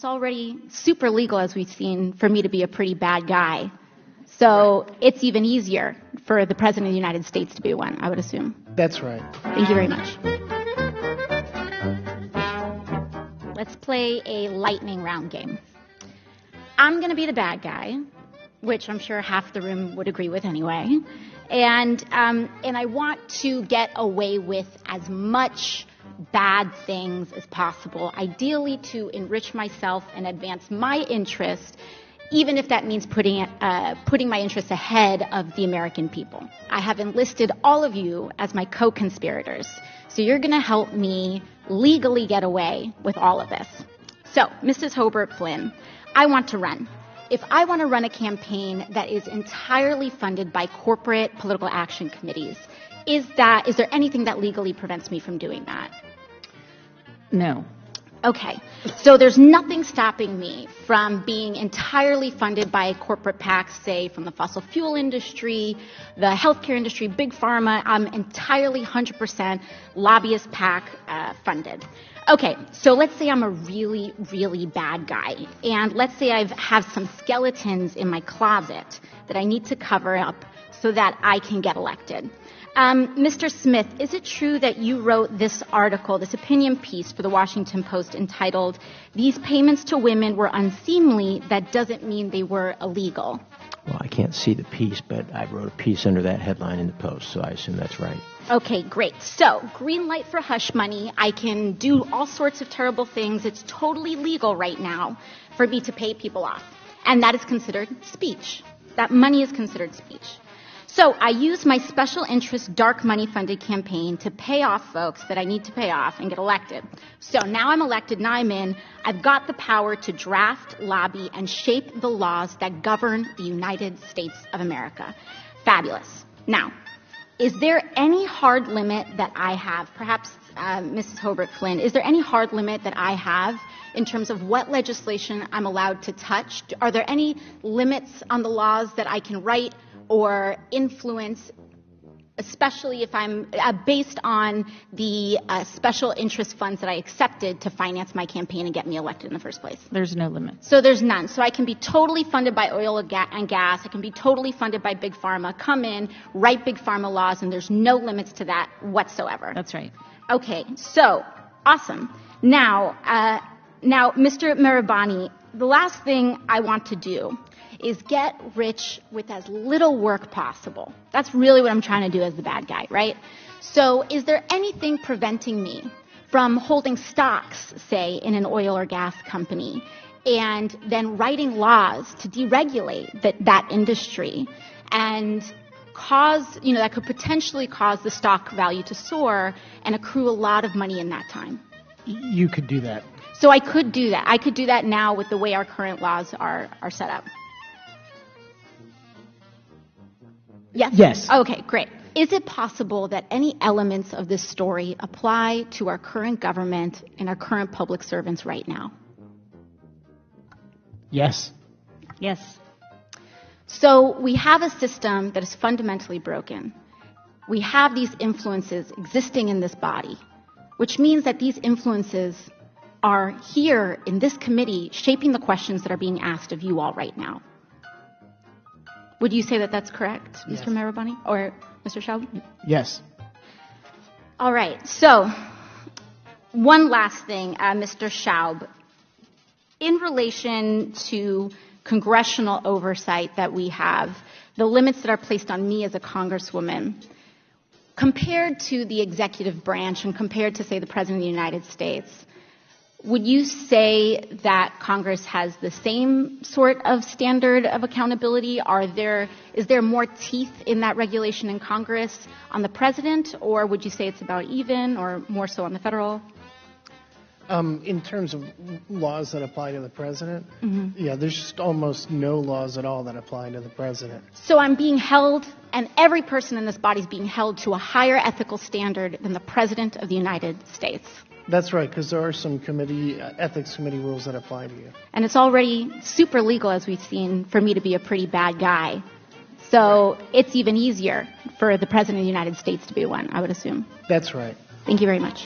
it's already super legal, as we've seen, for me to be a pretty bad guy. So it's even easier for the President of the United States to be one, I would assume. That's right. Thank you very much. Let's play a lightning round game. I'm going to be the bad guy, which I'm sure half the room would agree with anyway. And I want to get away with as much bad things as possible, ideally to enrich myself and advance my interest, even if that means putting my interests ahead of the American people. I have enlisted all of you as my co-conspirators, so you're going to help me legally get away with all of this. So, Mrs. Hobart Flynn, I want to run. If I want to run a campaign that is entirely funded by corporate political action committees, is there anything that legally prevents me from doing that? No. Okay, so there's nothing stopping me from being entirely funded by corporate PACs, say from the fossil fuel industry, the healthcare industry, big pharma. I'm entirely 100% lobbyist PAC funded. Okay, so let's say I'm a really, really bad guy, and let's say I have some skeletons in my closet that I need to cover up so that I can get elected. Mr. Smith, is it true that you wrote this article, this opinion piece for the Washington Post entitled, "These payments to women were unseemly, that doesn't mean they were illegal"? Well, I can't see the piece, but I wrote a piece under that headline in the Post, so I assume that's right. Okay, great. So, green light for hush money. I can do all sorts of terrible things. It's totally legal right now for me to pay people off. And that is considered speech. That money is considered speech. So I use my special interest dark money funded campaign to pay off folks that I need to pay off and get elected. So now I'm elected, now I'm in. I've got the power to draft, lobby, and shape the laws that govern the United States of America. Fabulous. Now, is there any hard limit that I have? Perhaps Mrs. Hobart Flynn, is there any hard limit that I have in terms of what legislation I'm allowed to touch? Are there any limits on the laws that I can write or influence, especially if I'm based on the special interest funds that I accepted to finance my campaign and get me elected in the first place? There's no limit. So there's none. So I can be totally funded by oil and gas. I can be totally funded by Big Pharma, come in, write Big Pharma laws, and there's no limits to that whatsoever. That's right. Okay, so awesome. Now, Mr. Mirabani, the last thing I want to do is get rich with as little work possible. That's really what I'm trying to do as the bad guy, right? So is there anything preventing me from holding stocks, say, in an oil or gas company, and then writing laws to deregulate that industry and cause, that could potentially cause the stock value to soar and accrue a lot of money in that time? You could do that. So I could do that. I could do that now with the way our current laws are set up. Yes? Yes. Okay, great. Is it possible that any elements of this story apply to our current government and our current public servants right now? Yes. Yes. So we have a system that is fundamentally broken. We have these influences existing in this body, which means that these influences are here in this committee shaping the questions that are being asked of you all right now. Would you say that that's correct, Yes. Mr. Mirabani or Mr. Schaub? Yes. All right. So one last thing, Mr. Schaub. In relation to congressional oversight that we have, the limits that are placed on me as a congresswoman, compared to the executive branch and compared to, say, the President of the United States, would you say that Congress has the same sort of standard of accountability? Is there more teeth in that regulation in Congress on the President, or would you say it's about even, or more so on the federal? In terms of laws that apply to the president, yeah, there's just almost no laws at all that apply to the president. So I'm being held, and every person in this body is being held to a higher ethical standard than the President of the United States. That's right, because there are some ethics committee rules that apply to you. And it's already super legal, as we've seen, for me to be a pretty bad guy. So it's even easier for the President of the United States to be one, I would assume. That's right. Thank you very much.